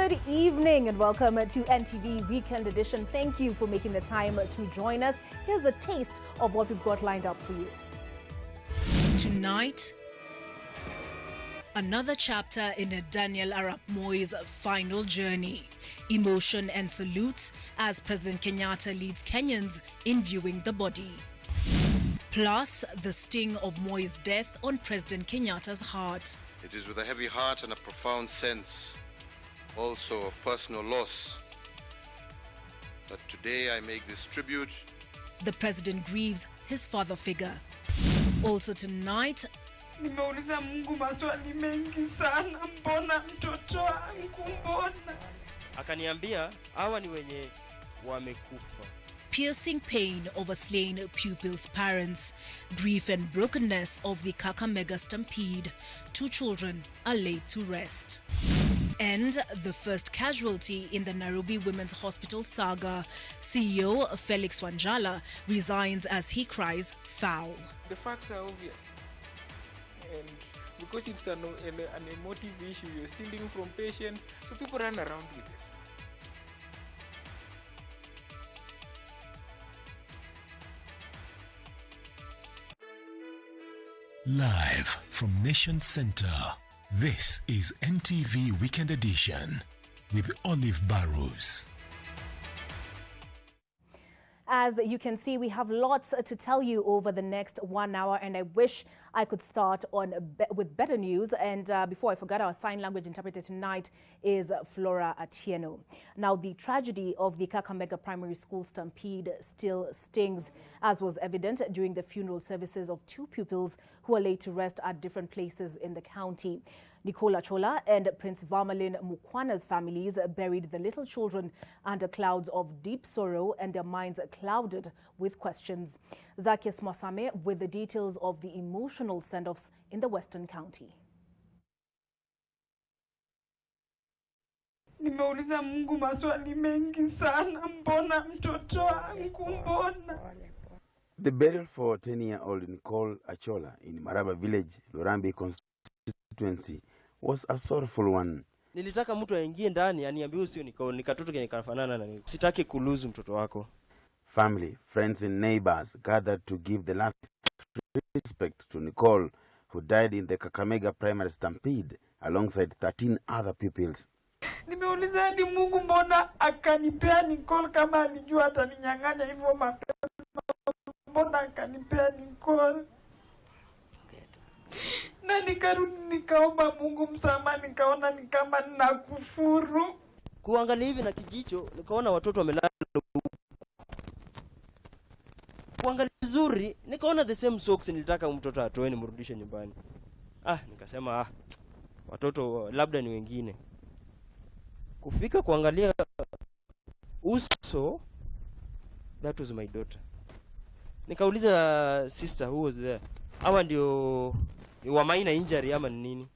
Good evening and welcome to NTV Weekend Edition. Thank you for making the time to join us. Here's a taste of what we've got lined up for you. Tonight, another chapter in Daniel Arap Moi's final journey. Emotion and salutes as President Kenyatta leads Kenyans in viewing the body. Plus, the sting of Moi's death on President Kenyatta's heart. It is with a heavy heart and a profound sense also of personal loss that today I make this tribute. The president grieves his father figure. Also tonight, nimeuliza Mungu maswali mengi sana, mbona mtoto wangu mbona? Akaniambia hawa ni wenye wamekufa. Piercing pain over slain pupils' parents, grief and brokenness of the Kakamega stampede. 2 children are laid to rest. And the first casualty in the Nairobi Women's Hospital saga. CEO Felix Wanjala resigns as he cries foul. The facts are obvious. And because it's an emotive issue, you're stealing from patients, so people run around with it. Live from Nation Center, this is NTV Weekend Edition with Burrows. As you can see, we have lots to tell you over the next 1 hour, and I wish I could start with better news. And before I forget, our sign language interpreter tonight is Flora Atieno. Now, the tragedy of the Kakamega Primary School stampede still stings, as was evident during the funeral services of 2 pupils who are laid to rest at different places in the county. Nicola Chola and Prince Varmalin Mukwana's families buried the little children under clouds of deep sorrow and their minds clouded with questions. Zacchaeus Masame with the details of the emotional send-offs in the Western County. Nimeuliza Mungu maswali mengi sana, mbona mtoto wangu mbona? The burial for 10-year-old Nicole Achola in Maraba Village, Lurambi constituency, was a sorrowful one. Nilitaka mtu aingie ndani aniambie usio Nicole, nikatoto kenye kanafanana na mimi. Sitaki kuluzu mtoto wako. Family, friends and neighbors gathered to give the last respect to Nicole, who died in the Kakamega Primary Stampede alongside 13 other pupils. Nimeuliza hadi Mungu mbona akanipea Nicole kama alijua ataninyang'anya hivyo mapema. Mbona akanipea Nicole? Na nikarudi nikaomba Mungu msamaha, nikaona ni kama ninakufuru. Kuangalia hivi na kijicho, nikaona watoto wamelala. Kuangalia vizuri, nikaona the same socks, nilitaka mtoto atoe nimrudishe nyumbani. Nikasema watoto labda ni wengine. Kufika kuangalia uso, that was my daughter. Nikauliza sister who was there, hawa ndio wa minor injury ama nini?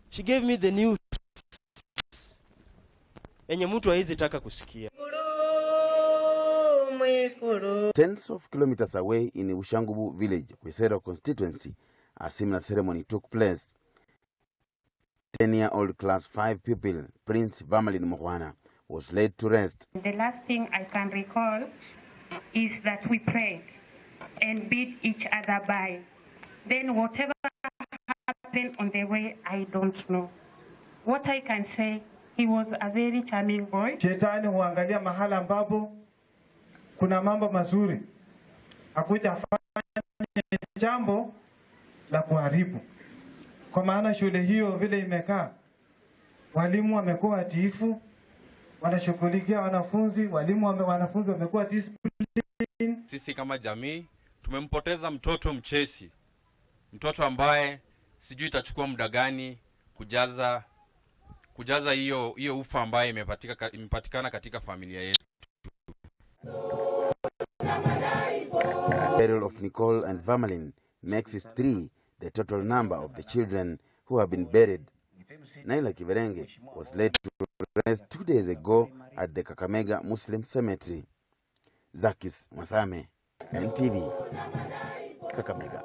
She gave me the news yenye mtu haizi taka kusikia. Tens of kilometers away in Ushangubu village, Wesero constituency, a similar ceremony took place. 10-year-old class 5 pupil, Prince Varmalin Mukwana, was laid to rest. The last thing I can recall is that we prayed and bid each other bye. Then whatever happened on the way, I don't know. What I can say, he was a very charming boy. Shetani huangalia mahala ambapo kuna mambo mazuri, hakuja fanya jambo la kuharibu. Kwa maana shule hiyo vile imekaa, walimu wamekuwa watiifu, wanashughulikia wanafunzi, wanafunzi wamekuwa discipline. Sisi kama jamii tumempoteza mtoto mcheshi, mtoto ambaye sijui itachukua muda gani kujaza hiyo ufa ambaye imepatikana katika familia yetu. The burial of Nicole and Varmalin makes it 3 the total number of the children who have been buried. Naila Kiverenge was laid to rest 2 days ago at the Kakamega Muslim Cemetery. Zacchaeus Masame, NTV, Kakamega.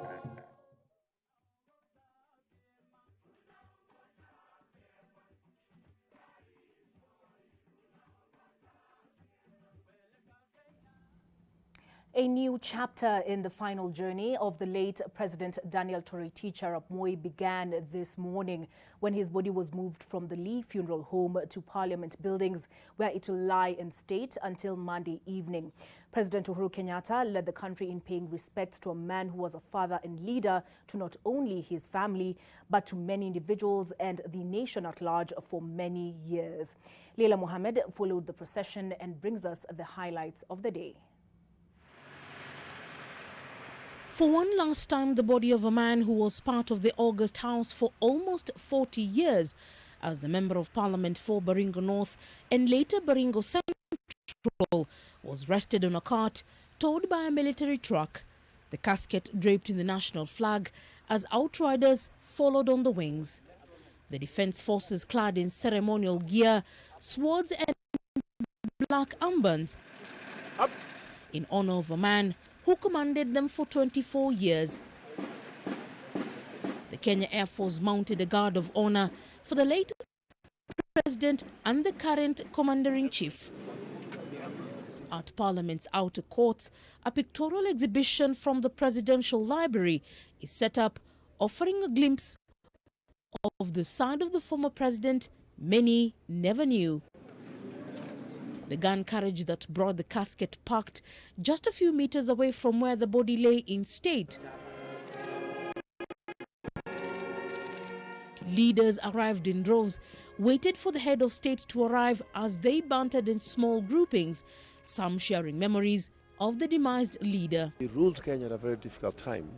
A new chapter in the final journey of the late President Daniel Toroitich Arap Moi began this morning when his body was moved from the Lee Funeral Home to Parliament buildings, where it will lie in state until Monday evening. President Uhuru Kenyatta led the country in paying respects to a man who was a father and leader to not only his family, but to many individuals and the nation at large for many years. Leila Mohammed followed the procession and brings us the highlights of the day. For one last time, the body of a man who was part of the August House for almost 40 years as the Member of Parliament for Baringo North and later Baringo Central was rested on a cart towed by a military truck, the casket draped in the national flag as outriders followed on the wings. The Defence Forces clad in ceremonial gear, swords and black armbands in honour of a man who commanded them for 24 years. The Kenya Air Force mounted a guard of honour for the late President and the current Commander-in-Chief. At Parliament's outer courts, a pictorial exhibition from the Presidential Library is set up, offering a glimpse of the side of the former president many never knew. The gun carriage that brought the casket parked just a few meters away from where the body lay in state. Leaders arrived in droves, waited for the head of state to arrive as they bantered in small groupings, some sharing memories of the demised leader. He ruled Kenya at a very difficult time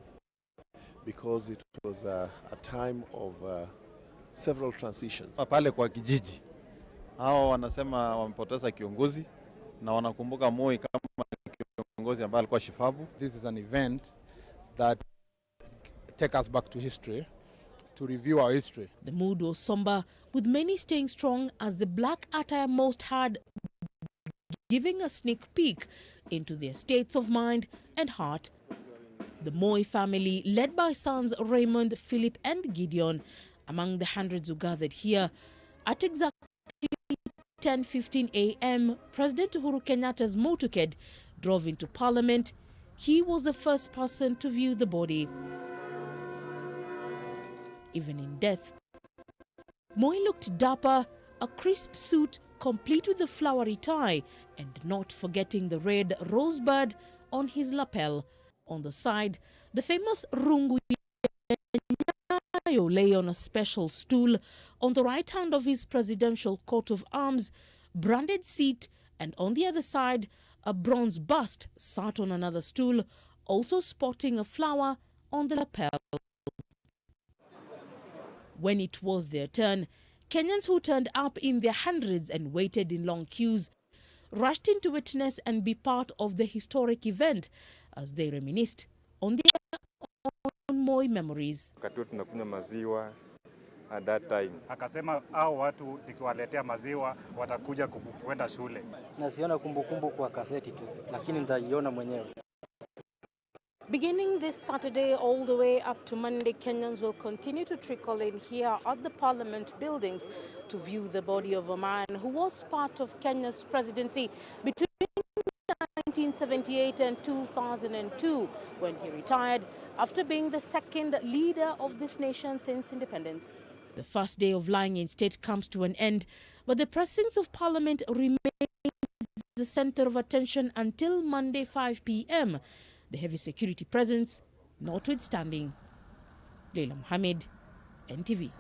because it was a time of several transitions. Pale kwa kijiji hao wanasema wamepoteza kiongozi na wanakumbuka Moi kama kiongozi ambaye alikuwa shifavu. This is an event that take us back to history, to review our history. The mood was somber, with many staying strong as the black attire most had giving a sneak peek into their states of mind and heart. The Moi family, led by sons Raymond, Philip and Gideon, among the hundreds who gathered here at exactly 10:15 a.m., President Uhuru Kenyatta's motorcade drove into Parliament. He was the first person to view the body. Even in death, Moi looked dapper, a crisp suit complete with a flowery tie, and not forgetting the red rosebud on his lapel. On the side, the famous rungu lay on a special stool on the right hand of his presidential coat of arms, branded seat, and on the other side, a bronze bust sat on another stool, also sporting a flower on the lapel. When it was their turn, Kenyans who turned up in their hundreds and waited in long queues rushed in to witness and be part of the historic event as they reminisced on their own Moi memories. Tunakunywa maziwa at that time. Akasema hao watu nikiwaletea maziwa watakuja kwenda shule. Na siona kumbukumbu kwa kaseti tu, lakini nitaiona mwenyewe. Beginning this Saturday all the way up to Monday, Kenyans will continue to trickle in here at the Parliament buildings to view the body of a man who was part of Kenya's presidency between 1978 and 2002, when he retired after being the second leader of this nation since independence. The first day of lying in state comes to an end, but the precincts of Parliament remain the center of attention until Monday 5 p.m. The heavy security presence notwithstanding. Leila Mohammed, NTV.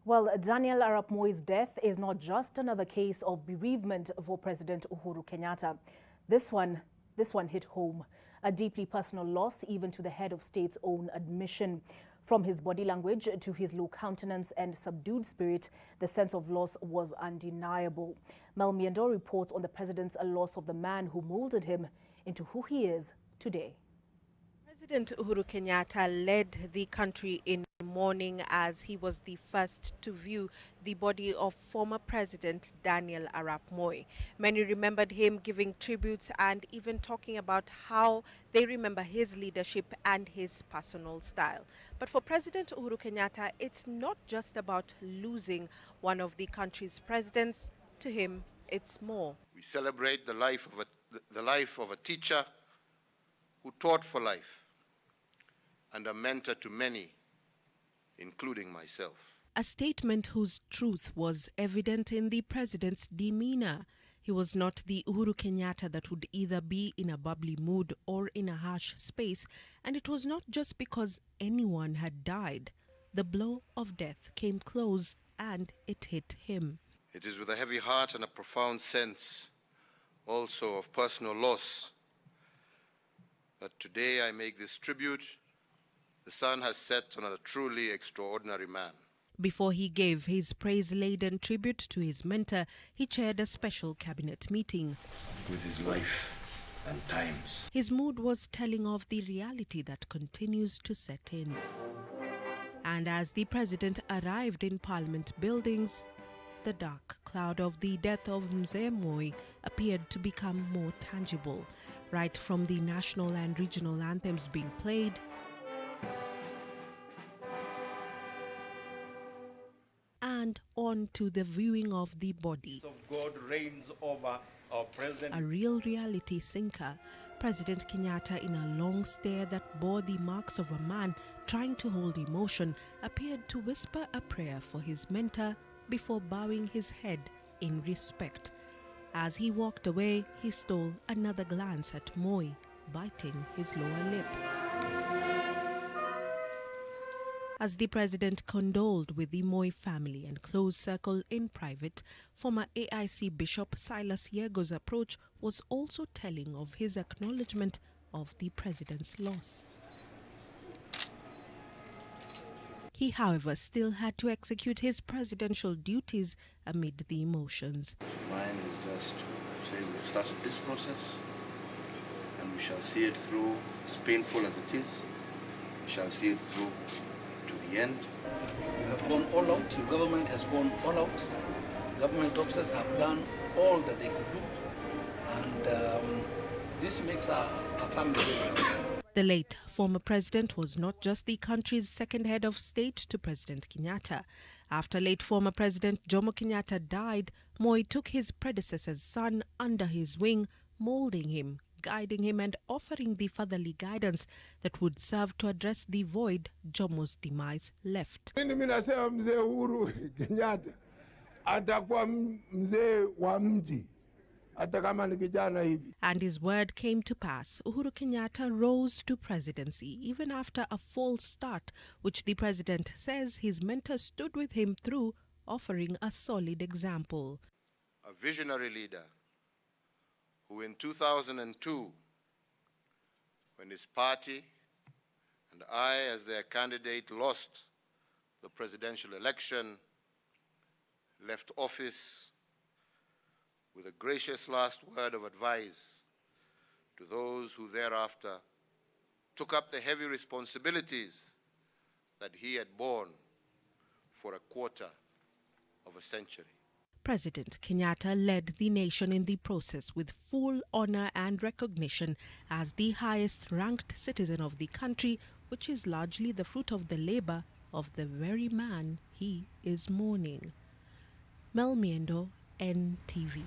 Well, Daniel Arap Moi's death is not just another case of bereavement for President Uhuru Kenyatta. This one hit home. A deeply personal loss, even to the head of state's own admission. From his body language to his low countenance and subdued spirit, the sense of loss was undeniable. Mel Miendo reports on the president's loss of the man who molded him into who he is today. President Uhuru Kenyatta led the country in mourning as he was the first to view the body of former President Daniel Arap Moi. Many remembered him giving tributes and even talking about how they remember his leadership and his personal style. But for President Uhuru Kenyatta, it's not just about losing one of the country's presidents. To him, it's more. We celebrate the life of a the life of a teacher who taught for life and a mentor to many, including myself. A statement whose truth was evident in the president's demeanor. He was not the Uhuru Kenyatta that would either be in a bubbly mood or in a harsh space, and it was not just because anyone had died. The blow of death came close and it hit him. It is with a heavy heart and a profound sense also of personal loss that today I make this tribute. The sun has set on a truly extraordinary man. Before he gave his praise-laden tribute to his mentor, he chaired a special cabinet meeting. With his life and times. His mood was telling of the reality that continues to set in. And as the president arrived in Parliament buildings, the dark cloud of the death of Mzee Moi appeared to become more tangible, right from the national and regional anthems being played, and on to the viewing of the body. Of God reigns over our president. A real reality sinker, President Kenyatta, in a long stare that bore the marks of a man trying to hold emotion, appeared to whisper a prayer for his mentor before bowing his head in respect. As he walked away, he stole another glance at Moi, biting his lower lip. As the president condoled with the Moi family and close circle in private, former AIC Bishop Silas Yego's approach was also telling of his acknowledgement of the president's loss. He, however, still had to execute his presidential duties amid the emotions. Mine is just to say we've started this process and we shall see it through, as painful as it is, we shall see it through to the end. You have gone all out, your government has gone all out. Government officers have done all that they could do, and this makes our family very proud. The late former president was not just the country's second head of state to President Kenyatta. After late former President Jomo Kenyatta died, Moi took his predecessor's son under his wing, molding him, guiding him and offering the fatherly guidance that would serve to address the void Jomo's demise left. Mimi nasema mzee Uhuru Kenyatta atakuwa mzee wa mji hata kama ni kijana hivi. And his word came to pass. Uhuru Kenyatta rose to presidency even after a false start, which the president says his mentor stood with him through, offering a solid example. A visionary leader who in 2002, when his party and I as their candidate lost the presidential election, left office with a gracious last word of advice to those who thereafter took up the heavy responsibilities that he had borne for a quarter of a century. President Kenyatta led the nation in the process with full honor and recognition as the highest-ranked citizen of the country, which is largely the fruit of the labor of the very man he is mourning. Mel Miendo, NTV.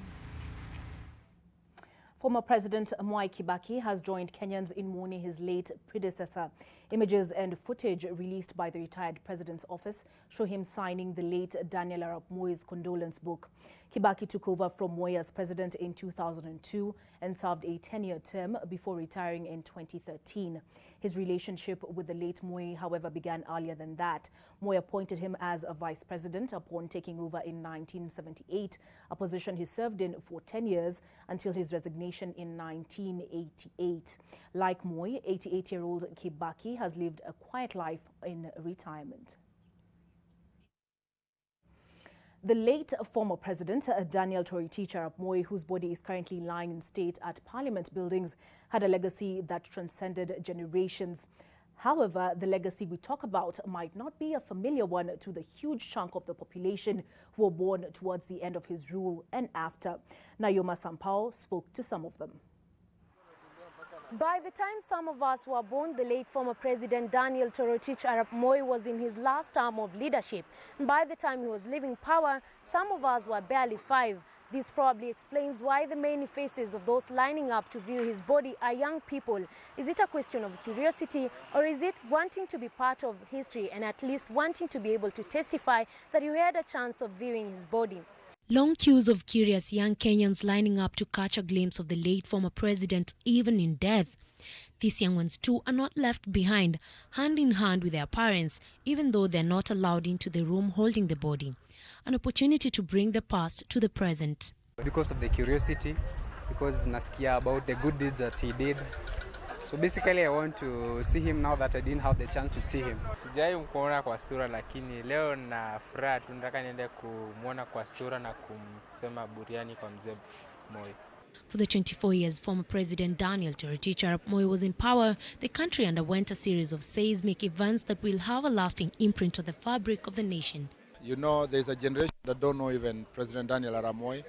Former President Mwai Kibaki has joined Kenyans in mourning his late predecessor. Images and footage released by the retired president's office show him signing the late Daniel Arap Moi's condolence book. Kibaki took over from Moi as president in 2002 and served a 10-year term before retiring in 2013. His relationship with the late Moi, however, began earlier than that. Moi appointed him as a vice president upon taking over in 1978, a position he served in for 10 years until his resignation in 1988. Like Moi, 88-year-old Kibaki has lived a quiet life in retirement. The late former president, Daniel Toroitich Arap Moi, whose body is currently lying in state at Parliament buildings, had a legacy that transcended generations. However, the legacy we talk about might not be a familiar one to the huge chunk of the population who were born towards the end of his rule and after. Nayoma Sampao spoke to some of them. By the time some of us were born, the late former President Daniel Toroitich Arap Moi was in his last term of leadership. And by the time he was leaving power, some of us were barely 5. This probably explains why the many faces of those lining up to view his body are young people. Is it a question of curiosity, or is it wanting to be part of history and at least wanting to be able to testify that you had a chance of viewing his body? Long queues of curious young Kenyans lining up to catch a glimpse of the late former president, even in death. These young ones too are not left behind, hand in hand with their parents, even though they're not allowed into the room holding the body. An opportunity to bring the past to the present. Because of the curiosity, because nasikia about the good deeds that he did. So basically I want to see him now that I didn't have the chance to see him. Sijai mkuona kwa sura, lakini leo na furaha tu nataka niende kumuona kwa sura na kumsema buriani kwa mzee Moi. For the 24 years former President Daniel Toroitich Arap Moi was in power, the country underwent a series of seismic events that will have a lasting imprint on the fabric of the nation. You know, there's a generation that don't know even President Daniel Arap Moi.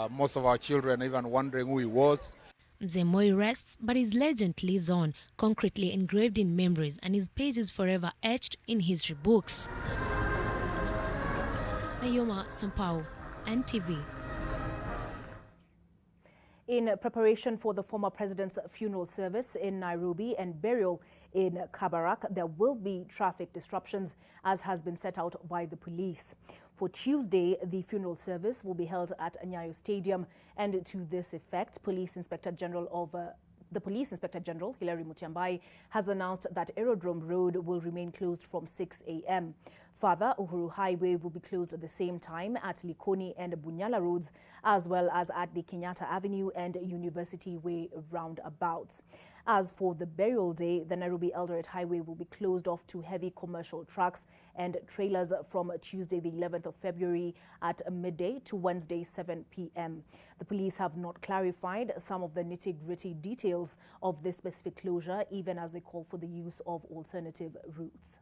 Most of our children are even wondering who he was. Mzee Moi rests, but his legend lives on, concretely engraved in memories, and his pages forever etched in history books. Nayoma Sampao, NTV. In preparation for the former president's funeral service in Nairobi and burial in Kabarak, there will be traffic disruptions, as has been set out by the police. For Tuesday, the funeral service will be held at Nyayo Stadium, and to this effect, the Police Inspector General, Hilary Mutyambai, has announced that Aerodrome Road will remain closed from 6 a.m. Further, Uhuru Highway will be closed at the same time at Likoni and Bunyala Roads, as well as at the Kenyatta Avenue and University Way roundabouts. As for the burial day, the Nairobi Eldoret Highway will be closed off to heavy commercial trucks and trailers from Tuesday, the 11th of February at midday to Wednesday, 7 p.m. The police have not clarified some of the nitty-gritty details of this specific closure, even as they call for the use of alternative routes.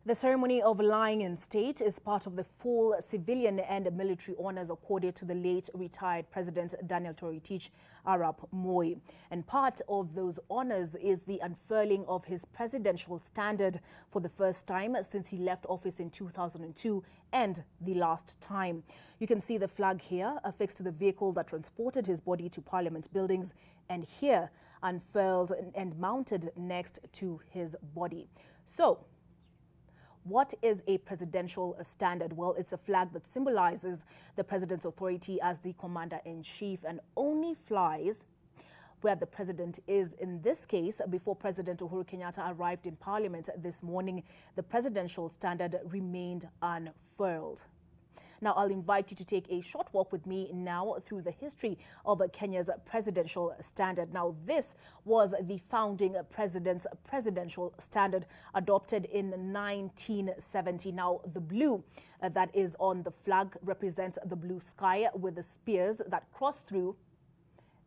The ceremony of lying in state is part of the full civilian and military honors accorded to the late retired President Daniel Toroitich Arap Moi. And part of those honors is the unfurling of his presidential standard for the first time since he left office in 2002 and the last time. You can see the flag here affixed to the vehicle that transported his body to Parliament buildings, and here unfurled and mounted next to his body. So, what is a presidential standard? Well, it's a flag that symbolizes the president's authority as the commander-in-chief and only flies where the president is. In this case, before President Uhuru Kenyatta arrived in Parliament this morning, the presidential standard remained unfurled. Now, I'll invite you to take a short walk with me now through the history of Kenya's presidential standard. Now, this was the founding president's presidential standard adopted in 1970. Now, the blue that is on the flag represents the blue sky with the spears that cross through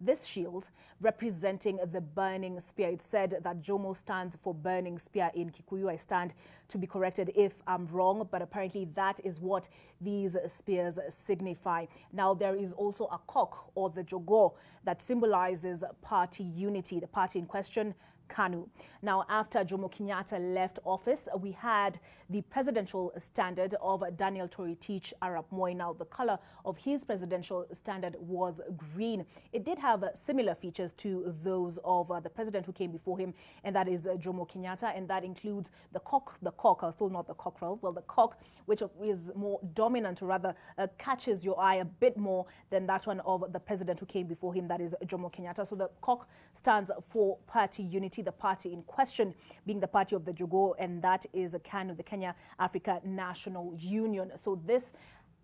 this shield, representing the burning spear. It's said that Jomo stands for burning spear in Kikuyu. I stand to be corrected if I'm wrong, but apparently that is what these spears signify. Now, there is also a cock, or the jogo, that symbolizes party unity. The party in question, KANU. Now, after Jomo Kenyatta left office, we had the presidential standard of Daniel Toroitich Arap Moi. Now, the color of his presidential standard was green. It did have similar features to those of the president who came before him, and that is Jomo Kenyatta, and that includes the cock, still not the cockerel, well, the cock, which is more dominant, or rather catches your eye a bit more than that one of the president who came before him, that is Jomo Kenyatta. So the cock stands for party unity. party, the party in question being the party of the Jogo, and that is KANU, the Kenya Africa National Union. So this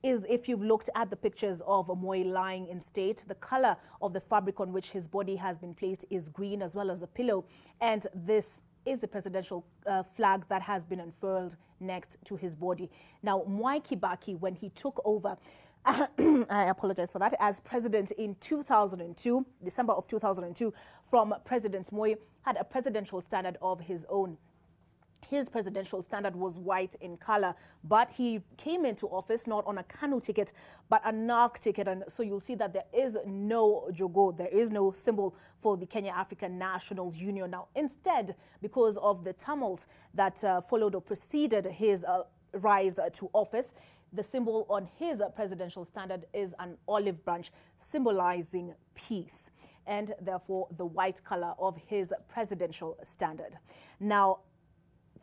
is, if you've looked at the pictures of Moi lying in state, the color of the fabric on which his body has been placed is green, as well as a pillow. And this is the presidential flag that has been unfurled next to his body. Now, Mwai Kibaki, when he took over, I apologize for that, as president in 2002, December of 2002, from President Moi, had a presidential standard of his own. His presidential standard was white in color, but he came into office not on a KANU ticket, but a NARC ticket. And so you'll see that there is no Jogo, there is no symbol for the Kenya African National Union. Now, instead, because of the tumult that followed or preceded his rise to office, the symbol on his presidential standard is an olive branch, symbolizing peace, and therefore the white color of his presidential standard. Now,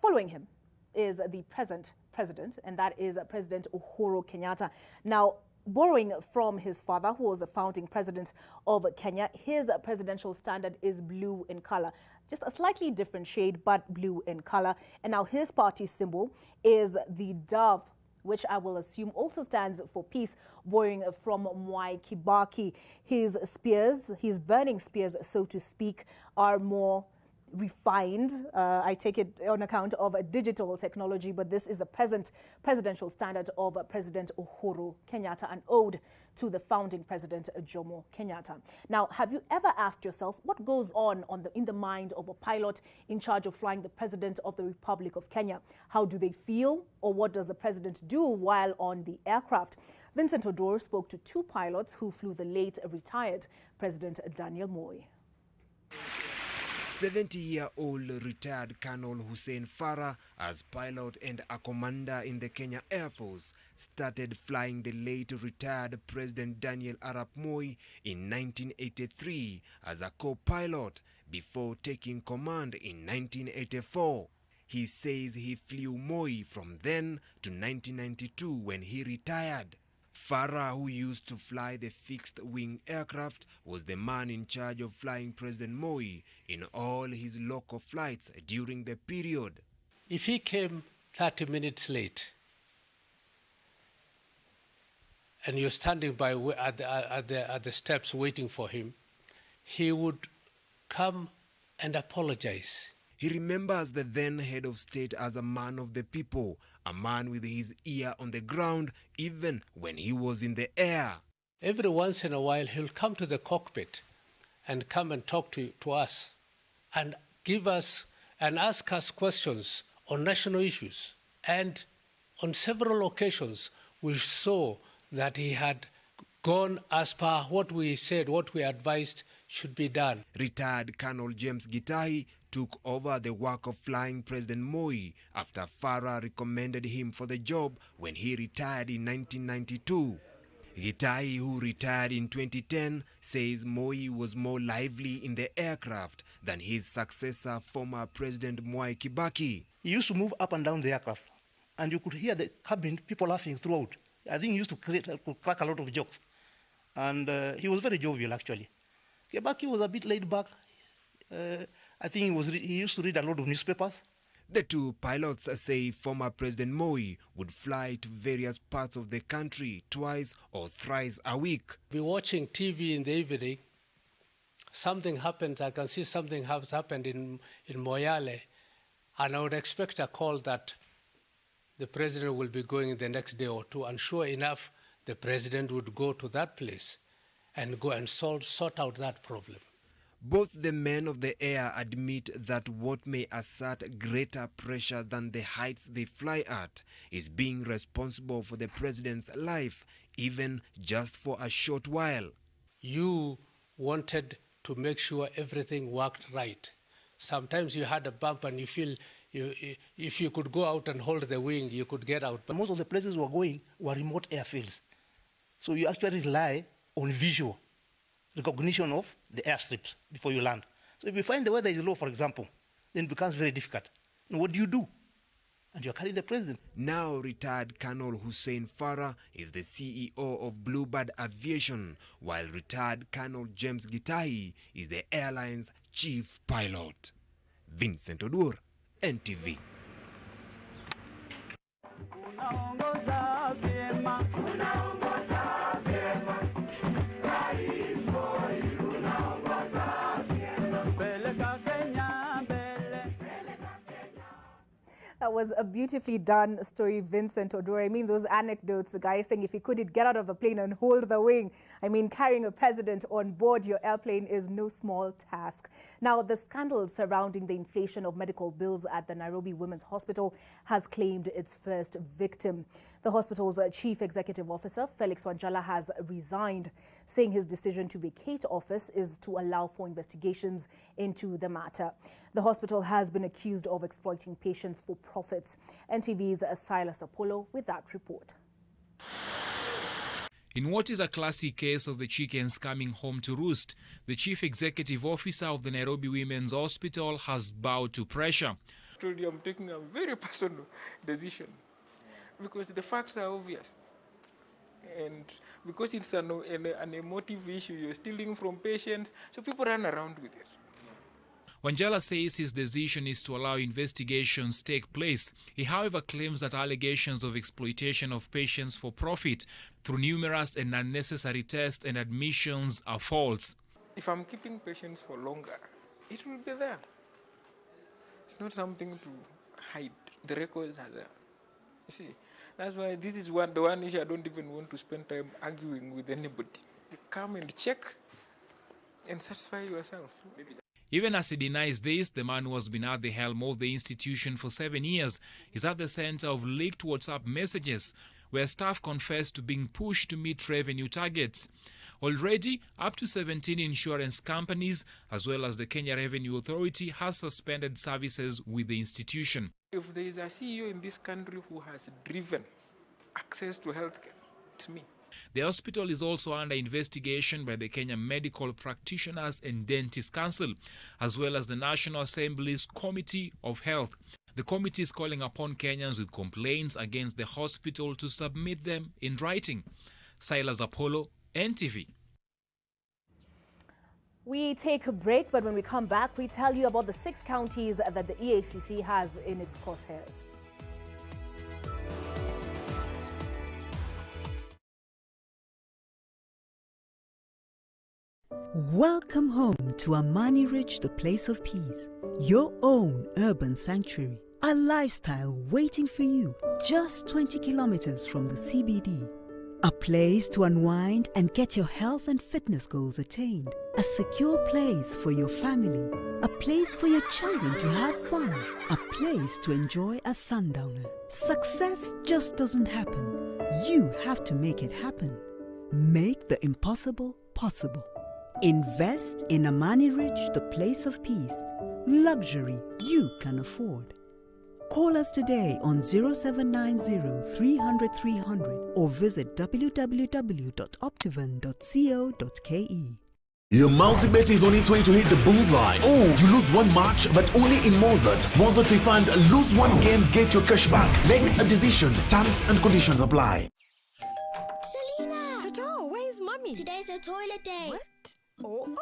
following him is the present president, and that is President Uhuru Kenyatta. Now, borrowing from his father, who was a founding president of Kenya, his presidential standard is blue in color. Just a slightly different shade, but blue in color. And now his party symbol is the dove, which I will assume also stands for peace, borrowing from Mwai Kibaki. His spears, his burning spears, so to speak, are more refined. I take it on account of a digital technology, but this is the present presidential standard of President Uhuru Kenyatta, an ode to the founding president, Jomo Kenyatta. Now, have you ever asked yourself what goes on in the mind of a pilot in charge of flying the president of the Republic of Kenya? How do they feel, or what does the president do while on the aircraft? Vincent Odor spoke to two pilots who flew the late retired President Daniel Moi. 70-year-old retired Colonel Hussein Farah, as pilot and a commander in the Kenya Air Force, started flying the late retired President Daniel Arap Moi in 1983 as a co-pilot before taking command in 1984. He says he flew Moi from then to 1992 when he retired. Farah, who used to fly the fixed-wing aircraft, was the man in charge of flying President Moi in all his local flights during the period. If he came 30 minutes late and you're standing by at the steps waiting for him, he would come and apologize. He remembers the then head of state as a man of the people, a man with his ear on the ground even when he was in the air. Every once in a while, he'll come to the cockpit and come and talk to us and give us and ask us questions on national issues. And on several occasions, we saw that he had gone as per what we said, what we advised should be done. Retired Colonel James Gitahi took over the work of flying President Moi after Farah recommended him for the job when he retired in 1992. Gitahi, who retired in 2010, says Moi was more lively in the aircraft than his successor, former President Mwai Kibaki. He used to move up and down the aircraft, and you could hear the cabin people laughing throughout. I think he used to crack a lot of jokes, and he was very jovial, actually. Kibaki was a bit laid back. I think he used to read a lot of newspapers. The two pilots say former President Moi would fly to various parts of the country twice or thrice a week. Be watching TV in the evening, something happens, I can see something has happened in Moyale, and I would expect a call that the president will be going the next day or two, and sure enough, the president would go to that place and go and sort out that problem. Both the men of the air admit that what may assert greater pressure than the heights they fly at is being responsible for the president's life, even just for a short while. You wanted to make sure everything worked right. Sometimes you had a bump and you feel if you could go out and hold the wing, you could get out. But most of the places we were going were remote airfields. So you actually rely on visual recognition of the airstrips before you land. So if you find the weather is low, for example, then it becomes very difficult. And what do? And you're carrying the president. Now retired Colonel Hussein Farah is the CEO of Bluebird Aviation, while retired Colonel James Gitahi is the airline's chief pilot. Vincent Odur, NTV. That was a beautifully done story, Vincent Odor. I mean, those anecdotes, the guy saying if he couldn't get out of the plane and hold the wing. I mean, carrying a president on board your airplane is no small task. Now, the scandal surrounding the inflation of medical bills at the Nairobi Women's Hospital has claimed its first victim. The hospital's chief executive officer, Felix Wanjala, has resigned, saying his decision to vacate office is to allow for investigations into the matter. The hospital has been accused of exploiting patients for profits. NTV's Silas Apollo with that report. In what is a classic case of the chickens coming home to roost, the chief executive officer of the Nairobi Women's Hospital has bowed to pressure. I told you I'm taking a very personal decision because the facts are obvious. And because it's an emotive issue, you're stealing from patients, so people run around with it. Wanjala says his decision is to allow investigations take place. He, however, claims that allegations of exploitation of patients for profit through numerous and unnecessary tests and admissions are false. If I'm keeping patients for longer, it will be there. It's not something to hide. The records are there. You see, that's why this is the one issue I don't even want to spend time arguing with anybody. You come and check and satisfy yourself. Even as he denies this, the man who has been at the helm of the institution for 7 years is at the center of leaked WhatsApp messages where staff confess to being pushed to meet revenue targets. Already, up to 17 insurance companies, as well as the Kenya Revenue Authority, has suspended services with the institution. If there is a CEO in this country who has driven access to healthcare, it's me. The hospital is also under investigation by the Kenya Medical Practitioners and Dentists Council, as well as the National Assembly's Committee of Health. The committee is calling upon Kenyans with complaints against the hospital to submit them in writing. Silas Apollo, NTV. We take a break, but when we come back, we tell you about the 6 counties that the EACC has in its crosshairs. Welcome home to Amani Ridge, the place of peace. Your own urban sanctuary. A lifestyle waiting for you just 20 kilometers from the CBD. A place to unwind and get your health and fitness goals attained. A secure place for your family. A place for your children to have fun. A place to enjoy a sundowner. Success just doesn't happen. You have to make it happen. Make the impossible possible. Invest in Amani Ridge, the place of peace. Luxury you can afford. Call us today on 0790 300 300 or visit www.optivan.co.ke. Your multi-bet is only trying to hit the bullseye. Oh, you lose one match, but only in Mozart. Mozart Refund, lose one game, get your cash back. Make a decision. Terms and conditions apply. Selena! Toto, where's mommy? Today's a toilet day. What? Oh.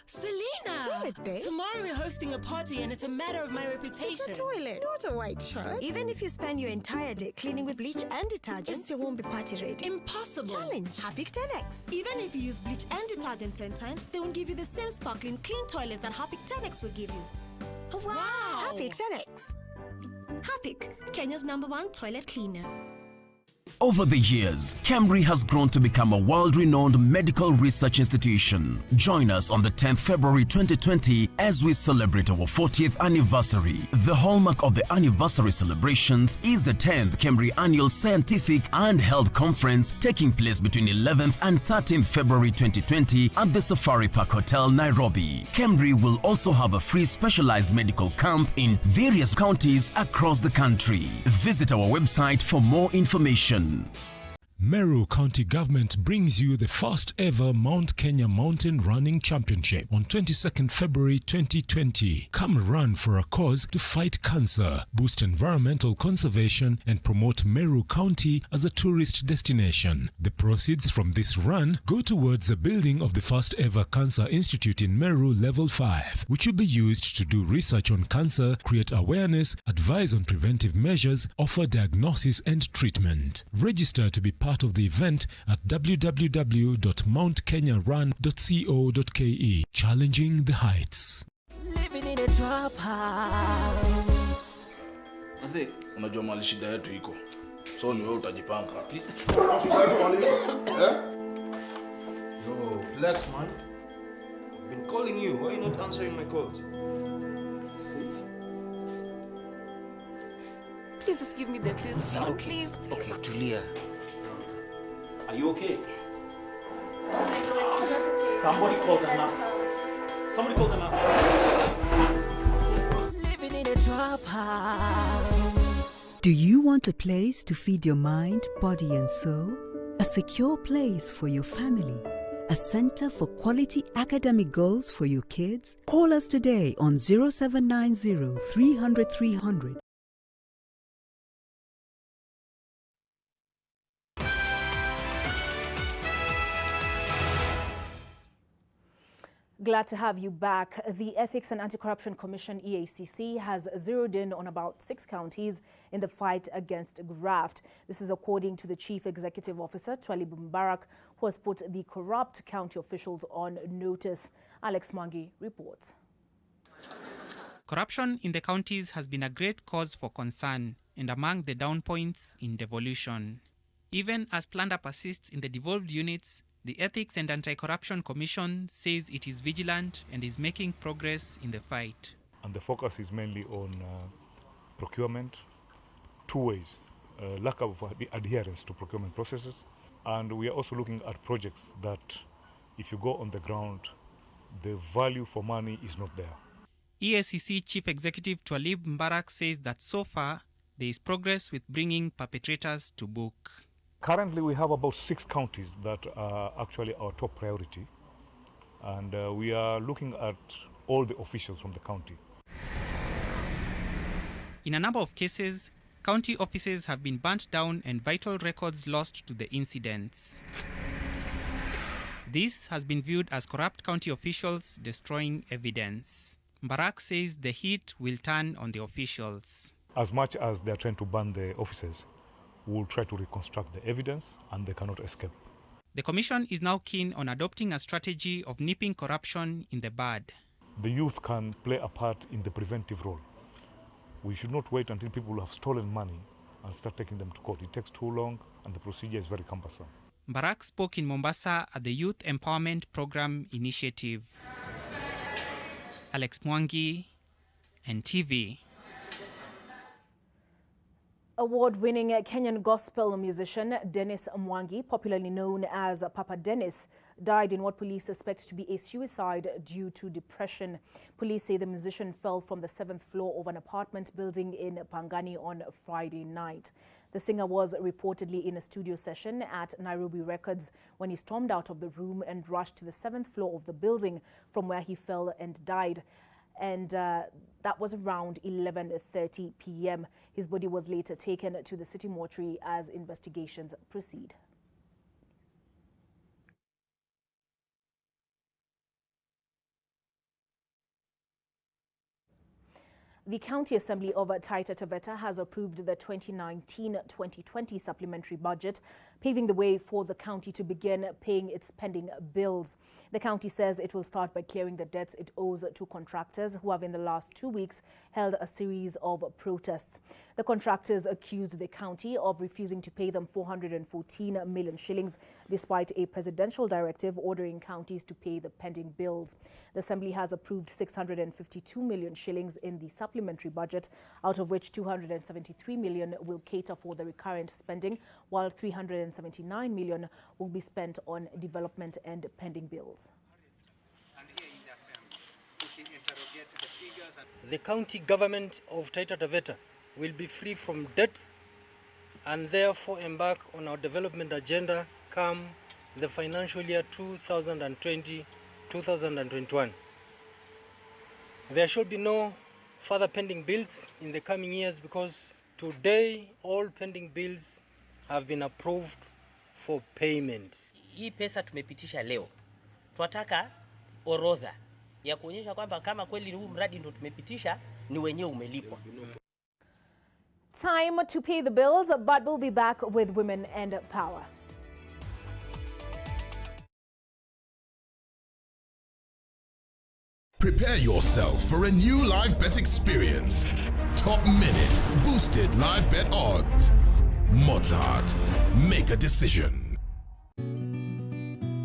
Selena! Toilet day? Tomorrow we're hosting a party and it's a matter of my reputation. It's a toilet, not a white shirt. Even if you spend your entire day cleaning with bleach and detergent, it still won't be party ready. Impossible. Challenge. Harpic 10X. Even if you use bleach and detergent 10 times, they won't give you the same sparkling clean toilet that Harpic 10X will give you. Wow! Harpic 10X. Harpic, Kenya's #1 toilet cleaner. Over the years, Camry has grown to become a world-renowned medical research institution. Join us on the 10th February 2020 as we celebrate our 40th anniversary. The hallmark of the anniversary celebrations is the 10th Camry Annual Scientific and Health Conference taking place between 11th and 13th February 2020 at the Safari Park Hotel, Nairobi. Camry will also have a free specialized medical camp in various counties across the country. Visit our website for more information. Meru County Government brings you the first ever Mount Kenya Mountain Running Championship on 22nd February 2020. Come run for a cause to fight cancer, boost environmental conservation, and promote Meru County as a tourist destination. The proceeds from this run go towards the building of the first ever Cancer Institute in Meru Level 5, which will be used to do research on cancer, create awareness, advise on preventive measures, offer diagnosis and treatment. Register to be part of the event at www.mountkenyarun.co.ke. Challenging the heights. Living in a trap house. Mzee, unajua mali shida yetu iko. So ni wewe utajipanga. Yo, flex man. I've been calling you. Why are you not answering my calls? Please just give me the pills. Okay. Please. Okay, Tulia. Are you okay? Somebody call the nurse. Somebody call the nurse. Living in a trap house. Do you want a place to feed your mind, body and soul? A secure place for your family? A center for quality academic goals for your kids? Call us today on 0790 300 300. Glad to have you back. The Ethics and Anti-Corruption Commission, EACC, has zeroed in on about 6 counties in the fight against graft. This is according to the Chief Executive Officer, Twalib Mbarak, who has put the corrupt county officials on notice. Alex Mwangi reports. Corruption in the counties has been a great cause for concern and among the down points in devolution. Even as plunder persists in the devolved units, the Ethics and Anti-Corruption Commission says it is vigilant and is making progress in the fight. And the focus is mainly on procurement, 2 ways, lack of adherence to procurement processes, and we are also looking at projects that, if you go on the ground, the value for money is not there. EACC Chief Executive Twalib Mbarak says that so far, there is progress with bringing perpetrators to book. Currently, we have about 6 counties that are actually our top priority, and we are looking at all the officials from the county. In a number of cases, county offices have been burnt down and vital records lost to the incidents. This has been viewed as corrupt county officials destroying evidence. Mbarak says the heat will turn on the officials. As much as they are trying to burn the offices, we will try to reconstruct the evidence and they cannot escape. The Commission is now keen on adopting a strategy of nipping corruption in the bud. The youth can play a part in the preventive role. We should not wait until people have stolen money and start taking them to court. It takes too long and the procedure is very cumbersome. Mbarak spoke in Mombasa at the Youth Empowerment Program Initiative. Alex Mwangi, NTV. Award-winning Kenyan gospel musician Dennis Mwangi, popularly known as Papa Dennis, died in what police suspect to be a suicide due to depression. Police say the musician fell from the 7th floor of an apartment building in Pangani on Friday night. The singer was reportedly in a studio session at Nairobi Records when he stormed out of the room and rushed to the 7th floor of the building, from where he fell and died. And that was around 11:30 p.m. His body was later taken to the city mortuary as investigations proceed. The County Assembly of Taita Taveta has approved the 2019-2020 supplementary budget, paving the way for the county to begin paying its pending bills. The county says it will start by clearing the debts it owes to contractors who have in the last 2 weeks held a series of protests. The contractors accused the county of refusing to pay them 414 million shillings despite a presidential directive ordering counties to pay the pending bills. The Assembly has approved 652 million shillings in the supplementary budget, out of which 273 million will cater for the recurrent spending, while 379 million will be spent on development and pending bills. The county government of Taita Taveta will be free from debts and therefore embark on our development agenda come the financial year 2020-2021. There should be no further pending bills in the coming years because today all pending bills have been approved for payment. Hii pesa tumepitisha leo. Tunataka orodha ya kuonyesha kwamba kama kweli huu mradi ndo tumepitisha ni wenyewe umelipwa. Time to pay the bills, but we'll be back with Women and Power. Prepare yourself for a new live bet experience. Top minute, boosted live bet odds. Mozart, make a decision.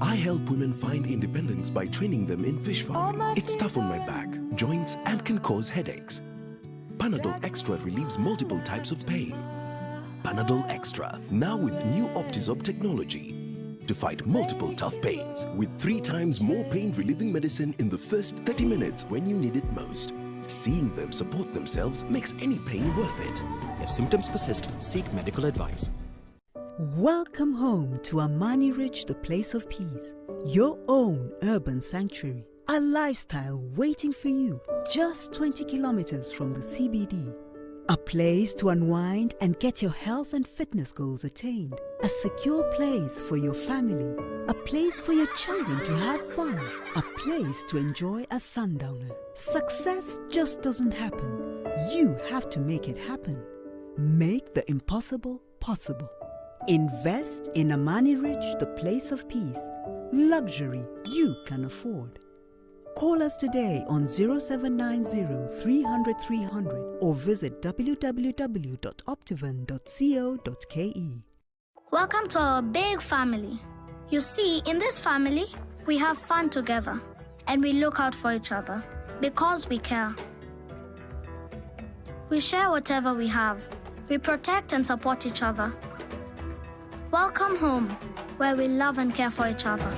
I help women find independence by training them in fish farming. It's tough on my back, joints, and can cause headaches. Panadol Extra relieves multiple types of pain. Panadol Extra, now with new Optizorb technology to fight multiple tough pains with 3 times more pain-relieving medicine in the first 30 minutes when you need it most. Seeing them support themselves makes any pain worth it. If symptoms persist, seek medical advice. Welcome home to Amani Ridge, the place of peace. Your own urban sanctuary. A lifestyle waiting for you just 20 kilometers from the CBD. A place to unwind and get your health and fitness goals attained. A secure place for your family. A place for your children to have fun. A place to enjoy a sundowner. Success just doesn't happen. You have to make it happen. Make the impossible possible. Invest in Amani Ridge, the place of peace. Luxury you can afford. Call us today on 0790 300 300 or visit www.optivan.co.ke. Welcome to our big family. You see, in this family, we have fun together and we look out for each other because we care. We share whatever we have. We protect and support each other. Welcome home, where we love and care for each other.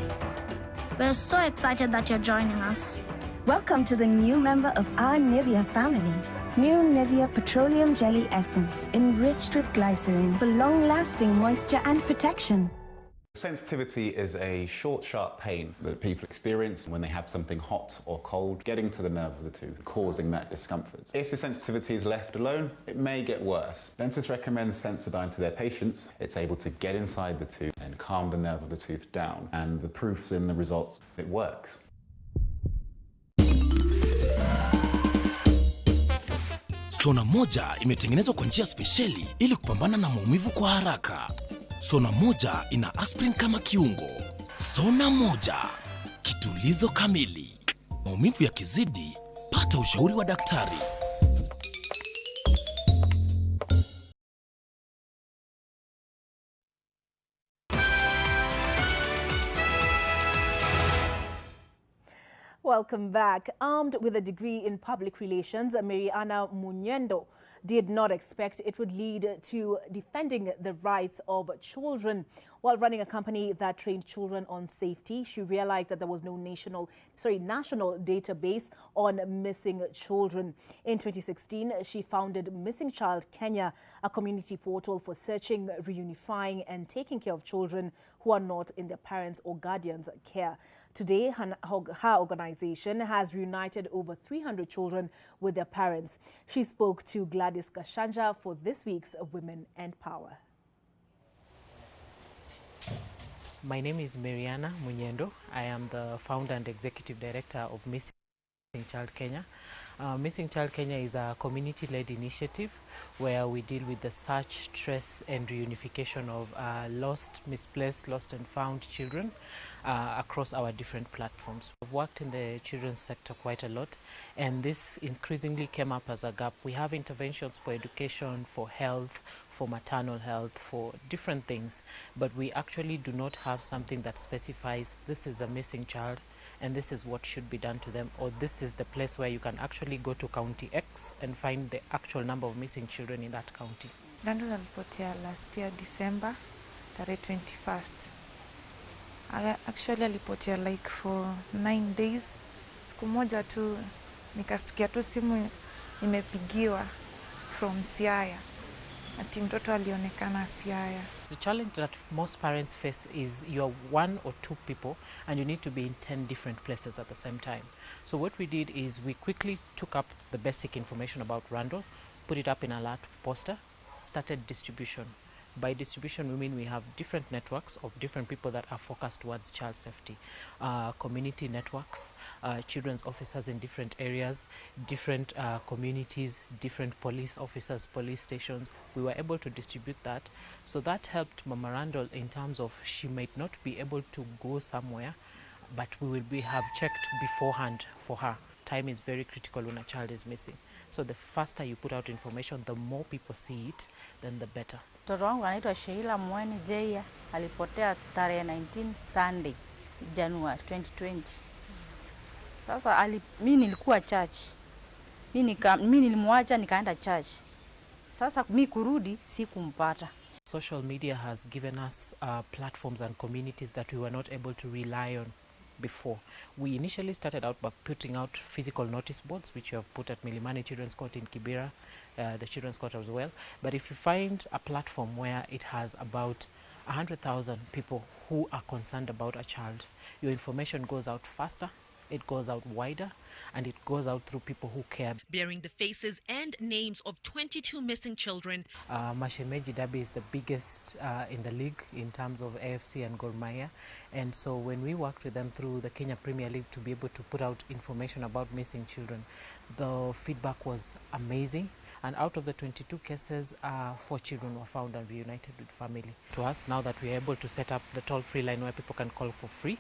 We're so excited that you're joining us. Welcome to the new member of our Nivea family. New Nivea Petroleum Jelly Essence, enriched with glycerin for long-lasting moisture and protection. Sensitivity is a short, sharp pain that people experience when they have something hot or cold getting to the nerve of the tooth, causing that discomfort. If the sensitivity is left alone, it may get worse. Dentists recommend Sensodyne to their patients. It's able to get inside the tooth and calm the nerve of the tooth down, and the proof's in the results. It works. Sona moja imetengenezwa kwa njia spesheli ili kupambana na maumivu kwa haraka. Sona moja ina aspirin kama kiungo. Sona moja, kitulizo kamili. Maumivu yakizidi, pata ushauri wa daktari. Welcome back. Armed with a degree in public relations, Mariana Munyendo did not expect it would lead to defending the rights of children. While running a company that trained children on safety, she realized that there was no national database on missing children. In 2016, she founded Missing Child Kenya, a community portal for searching, reunifying and taking care of children who are not in their parents' or guardians' care. Today, her organization has reunited over 300 children with their parents. She spoke to Gladys Kashanja for this week's Women and Power. My name is Mariana Munyendo. I am the founder and executive director of Missing Child Kenya. Missing Child Kenya is a community-led initiative where we deal with the search, trace and reunification of lost, misplaced, lost and found children across our different platforms. We've worked in the children's sector quite a lot, and this increasingly came up as a gap. We have interventions for education, for health, for maternal health, for different things, but we actually do not have something that specifies this is a missing child and this is what should be done to them, or this is the place where you can actually go to county X and find the actual number of missing children in that county. Dando alipotea last year December, tarehe 21st. Actually alipotea like for 9 days. Siku moja tu nikasikia tu simu nimepigiwa from Siaya. ati mtoto alionekana Siaya. The challenge that most parents face is you're one or two people and you need to be in 10 different places at the same time. So what we did is we quickly took up the basic information about Randall, put it up in a alert poster, started distribution. By distribution, we mean we have different networks of different people that are focused towards child safety. Community networks, children's officers in different areas, different communities, different police officers, police stations. We were able to distribute that. So that helped Mama Randall in terms of she might not be able to go somewhere, but we will have checked beforehand for her. Time is very critical when a child is missing. So the faster you put out information, the more people see it, then the better. Mtoto wangu anaitwa Sheila Mweni Jeya, alipotea tarehe 19 Sunday, January 2020. Sasa mimi nilikuwa church. Mimi nilimwacha nikaenda church. Sasa mimi kurudi sikumpata. Social media has given us platforms and communities that we were not able to rely on before. We initially started out by putting out physical notice boards, which we have put at Milimani Children's Court in Kibera, the Children's Court as well. But if you find a platform where it has about 100,000 people who are concerned about a child, your information goes out faster, it goes out wider, and it goes out through people who care. Bearing the faces and names of 22 missing children. Mashemeji Derby is the biggest in the league in terms of AFC and Gor Mahia. And so when we worked with them through the Kenya Premier League to be able to put out information about missing children, the feedback was amazing. And out of the 22 cases, 4 children were found and reunited with family. To us, now that we are able to set up the toll-free line where people can call for free,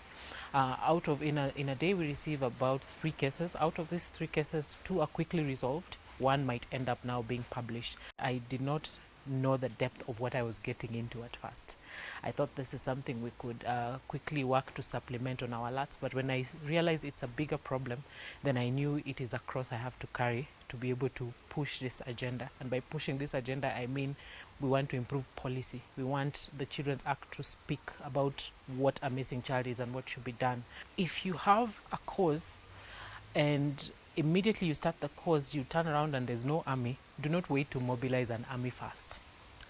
in a day we receive about 3 cases. Out of these 3 cases, 2 are quickly resolved. 1 might end up now being published. I did not know the depth of what I was getting into at first. I thought this is something we could quickly work to supplement on our alerts, but when I realized it's a bigger problem, then I knew it is a cross I have to carry to be able to push this agenda. And by pushing this agenda, I mean we want to improve policy. We want the Children's Act to speak about what a missing child is and what should be done. If you have a cause and immediately you start the cause, you turn around and there's no army, do not wait to mobilize an army first.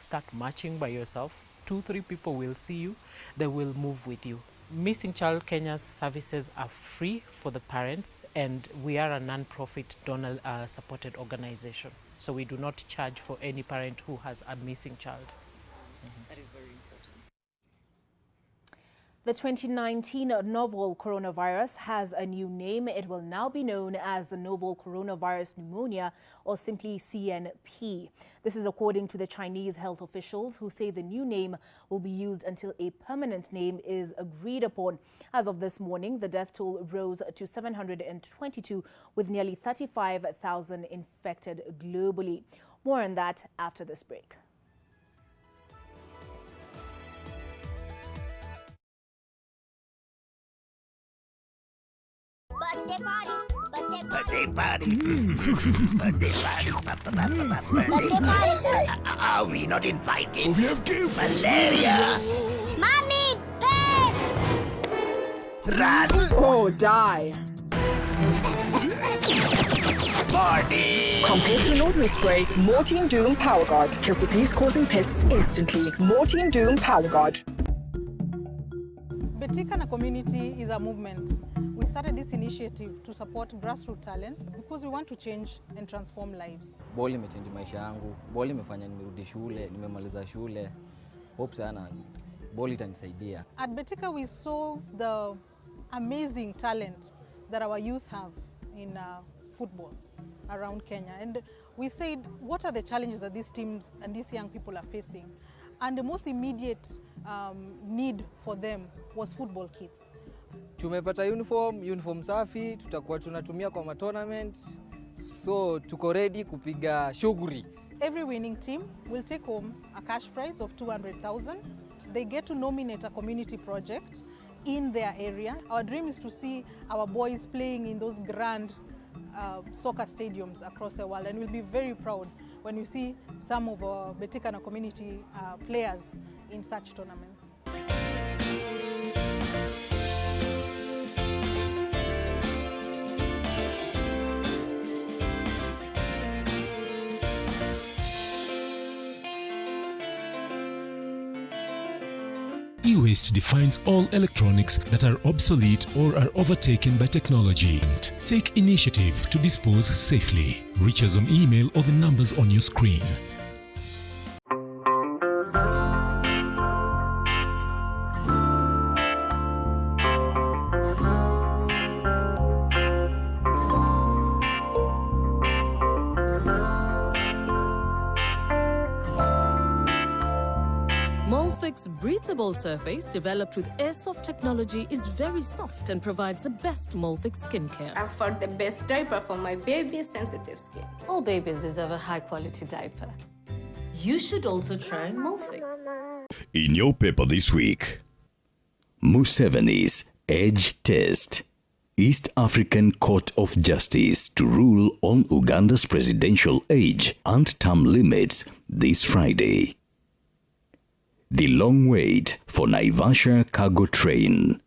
Start marching by yourself. 2-3 people will see you, they will move with you. Missing Child Kenya's services are free for the parents, and we are a non-profit donor supported organization. So we do not charge for any parent who has a missing child. That is very important. The 2019 novel coronavirus has a new name. It will now be known as the novel coronavirus pneumonia, or simply CNP. This is according to the Chinese health officials, who say the new name will be used until a permanent name is agreed upon. As of this morning, the death toll rose to 722, with nearly 35,000 infected globally. More on that after this break. Birthday party. Birthday party. Birthday party. Birthday party. Are we not invited? We have gifts. Malaria. Mommy, pests. Run. Oh, die. Party. Compared to an ordinary spray, Mortein Doom Power Guard kills disease-causing pests instantly. Mortein Doom Power Guard. Betika community is a movement. We started this initiative to support grassroots talent because we want to change and transform lives. Ball imechange maisha yangu. Ball imefanya nimerudi shule, nimemaliza shule. Hope sana ball itanisaidia. At Betika we saw the amazing talent that our youth have in football around Kenya, and we said, what are the challenges that these teams and these young people are facing? And the most immediate need for them was football kits. Tumepata uniform safi, tutakuwa tunatumia kwa tournament, so tuko ready kupiga shughuli. Every winning team will take home a cash prize of 200,000. They get to nominate a community project in their area. Our dream is to see our boys playing in those grand soccer stadiums across the world, and we'll be very proud when we see some of our Betika community players in such tournaments. e-waste defines all electronics that are obsolete or are overtaken by technology. Take initiative to dispose safely. Reach us on email or the numbers on your screen. Molfix breathable surface developed with airsoft technology is very soft and provides the best Molfix skincare. I found the best diaper for my baby's sensitive skin. All babies deserve a high-quality diaper. You should also try Molfix. In your paper this week, Museveni's Age Test. East African Court of Justice to rule on Uganda's presidential age and term limits this Friday. The long wait for Naivasha cargo train.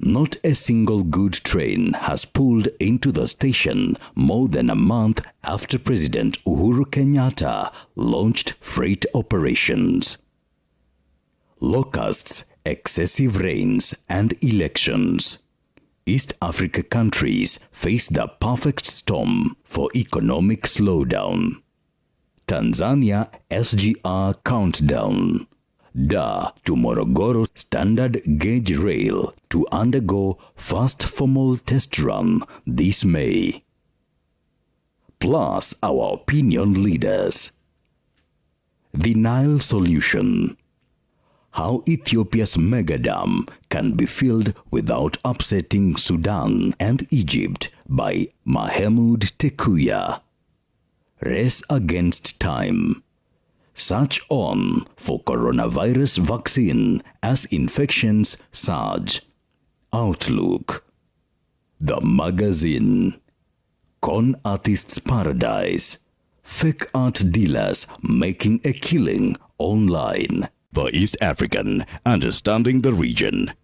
Not a single good train has pulled into the station more than a month after President Uhuru Kenyatta launched freight operations. Locusts, excessive rains, and elections. East Africa countries face the perfect storm for economic slowdown. Tanzania SGR countdown. Dar to Morogoro standard gauge rail to undergo first formal test run this May. Plus our opinion leaders. The Nile solution. How Ethiopia's mega dam can be filled without upsetting Sudan and Egypt by Mahmoud Tekuya. Race against time. Search on for coronavirus vaccine as infections surge. Outlook. The magazine. Con artists' paradise. Fake art dealers making a killing online. The East African, understanding the region.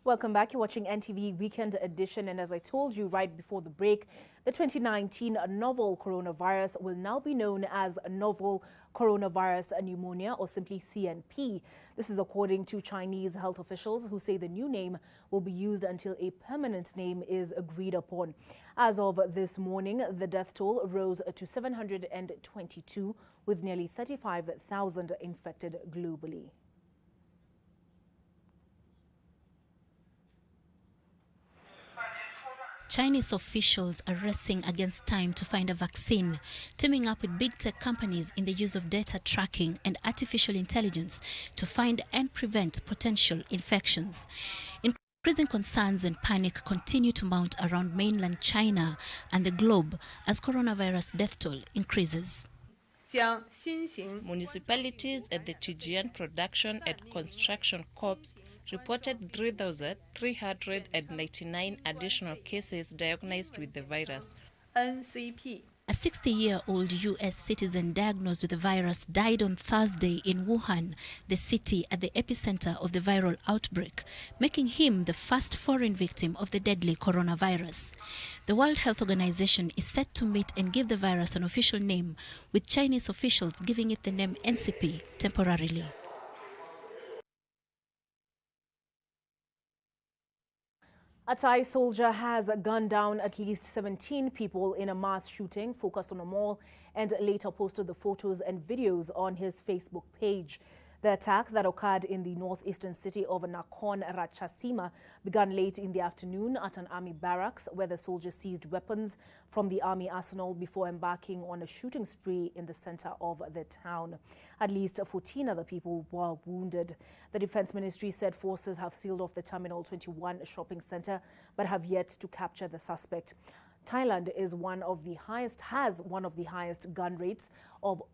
Welcome back. You're watching NTV Weekend Edition, and as I told you right before the break, the 2019 novel coronavirus will now be known as novel coronavirus pneumonia, or simply CNP. This is according to Chinese health officials, who say the new name will be used until a permanent name is agreed upon. As of this morning, the death toll rose to 722, with nearly 35,000 infected globally. Chinese officials are racing against time to find a vaccine, teaming up with big tech companies in the use of data tracking and artificial intelligence to find and prevent potential infections. Increasing concerns and panic continue to mount around mainland China and the globe as coronavirus death toll increases. Municipalities at the Tijian Production and Construction Corps reported 3,399 additional cases diagnosed with the virus. NCP. A 60-year-old U.S. citizen diagnosed with the virus died on Thursday in Wuhan, the city at the epicenter of the viral outbreak, making him the first foreign victim of the deadly coronavirus. The World Health Organization is set to meet and give the virus an official name, with Chinese officials giving it the name NCP temporarily. A Thai soldier has gunned down at least 17 people in a mass shooting focused on a mall and later posted the photos and videos on his Facebook page. The attack that occurred in the northeastern city of Nakhon Ratchasima began late in the afternoon at an army barracks, where the soldiers seized weapons from the army arsenal before embarking on a shooting spree in the center of the town. At least 14 other people were wounded. The Defense Ministry said forces have sealed off the Terminal 21 shopping center but have yet to capture the suspect. Thailand has one of the highest gun rates of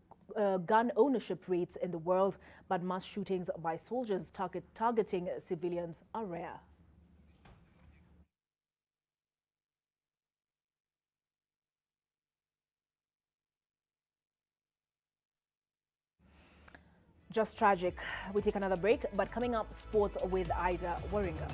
gun ownership rates in the world, but mass shootings by soldiers targeting civilians are rare. Just tragic. We take another break, but coming up, sports with Ida Waringa.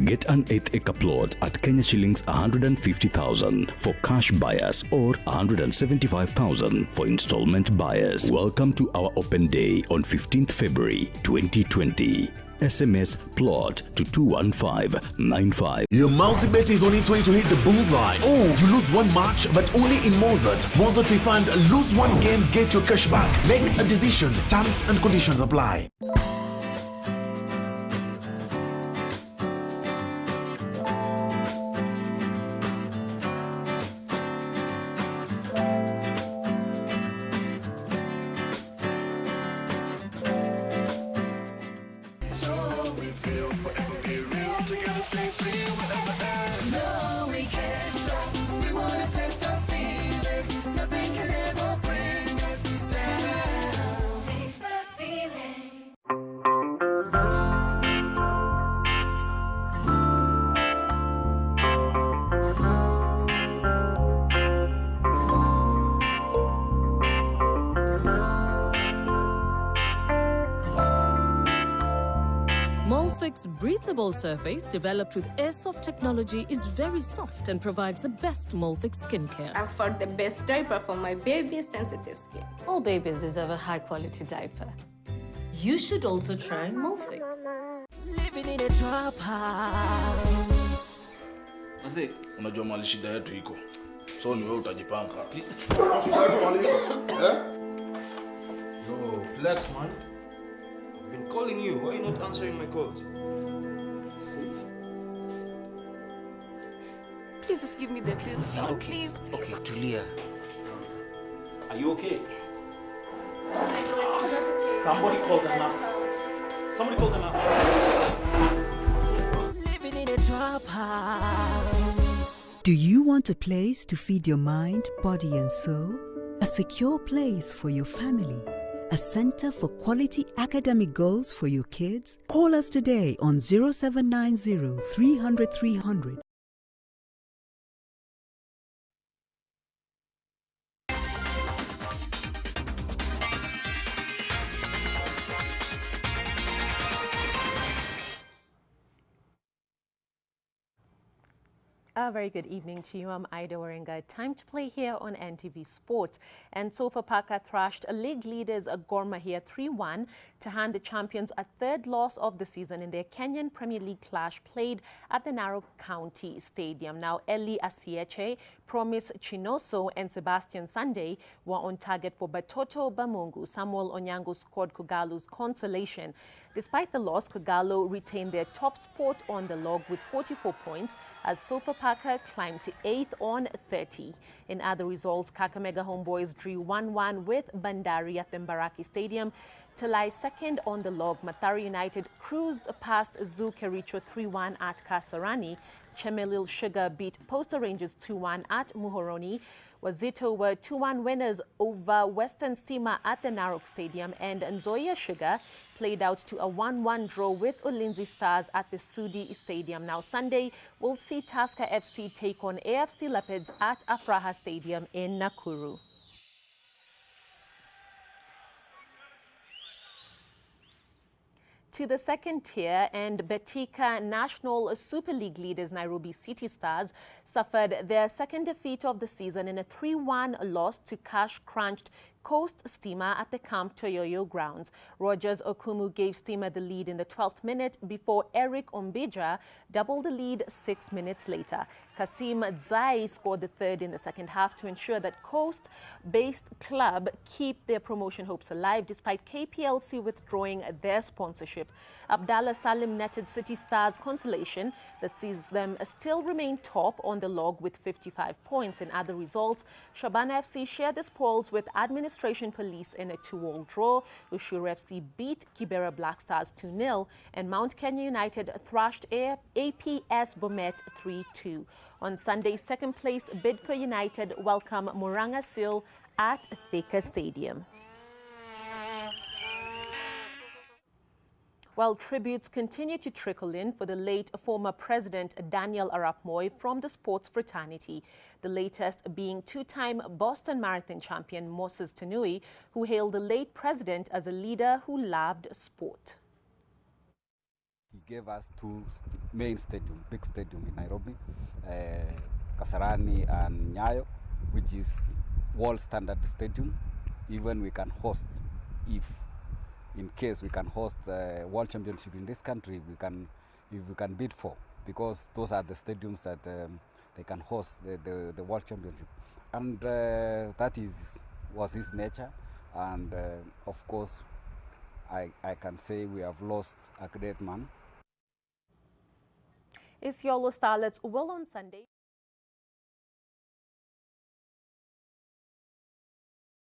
Get an 1/8 acre plot at Kenya shillings 150,000 for cash buyers or 175,000 for installment buyers. Welcome to our open day on 15th February 2020. SMS plot to 21595. Your multi-bet is only trying to hit the bullseye. Oh, you lose one match, but only in Mozart. Mozart Refund, lose one game, get your cash back. Make a decision. Terms and conditions apply. Molfix breathable surface developed with airsoft technology is very soft and provides the best Molfix skincare. I found the best diaper for my baby's sensitive skin. All babies deserve a high-quality diaper. You should also try Molfix. Living in a trap house. Mzee, unajua mali shida yetu iko. So ni wewe utajipanga. Yo, flex man. I've been calling you. Why are you not answering my calls? Please just give me the pills. Okay. Please. Okay, Tulia. Are you okay? Somebody call the nurse. Somebody call the nurse. Living in a trap house. Do you want a place to feed your mind, body and soul? A secure place for your family? A center for quality academic goals for your kids? Call us today on 0790 300 300. A very good evening to you. I'm Ida Waringa. Time to play here on NTV Sport. And Sofapaka thrashed league leaders Gor Mahia 3-1 to hand the champions a third loss of the season in their Kenyan Premier League clash played at the Narok County Stadium. Now, Eli Asieche, Promise Chinoso and Sebastian Sunday were on target for Batoto Bamungu. Samuel Onyango scored Kogalu's consolation. Despite the loss, Kogalo retained their top spot on the log with 44 points as Sofapaka climbed to 8th on 30. In other results, Kakamega Homeboys drew 1-1 with Bandari at the Mbaraki Stadium to lie second on the log. Mathare United cruised past Zoo Kericho 3-1 at Kasarani. Chemelil Sugar beat Poster Rangers 2-1 at Muhoroni. Wazito were 2-1 winners over Western Steamer at the Narok Stadium, and Nzoia Sugar played out to a 1-1 draw with Ulinzi Stars at the Sudi Stadium. Now Sunday, we'll see Tusker FC take on AFC Leopards at Afraha Stadium in Nakuru. To the second tier, and Betika National Super League leaders Nairobi City Stars suffered their second defeat of the season in a 3-1 loss to cash-crunched Coast Steamer at the Camp Toyoyo grounds. Rogers Okumu gave Steamer the lead in the 12th minute before Eric Ombija doubled the lead 6 minutes later. Kasim Zai scored the third in the second half to ensure that Coast-based club keep their promotion hopes alive despite KPLC withdrawing their sponsorship. Abdallah Salim netted City Stars consolation that sees them still remain top on the log with 55 points. In other results, Shabana FC shared the spoils with Administration Police in a 2-2 draw. Ushur FC beat Kibera Black Stars 2-0, and Mount Kenya United thrashed APS Bomet 3-2. On Sunday, second-placed Bidco United welcome Muranga Seal at Thika Stadium. While tributes continue to trickle in for the late former President Daniel Arap Moi from the sports fraternity, the latest being two-time Boston Marathon champion Moses Tanui, who hailed the late president as a leader who loved sport. He gave us two main stadium, big stadium in Nairobi, Kasarani and Nyayo, which is world standard stadium. Even we can host, if in case we can host world championship in this country, if we can bid for, because those are the stadiums that they can host the world championship. And that was his nature. And of course, I can say we have lost a great man. Isiolo Starlets will on Sunday.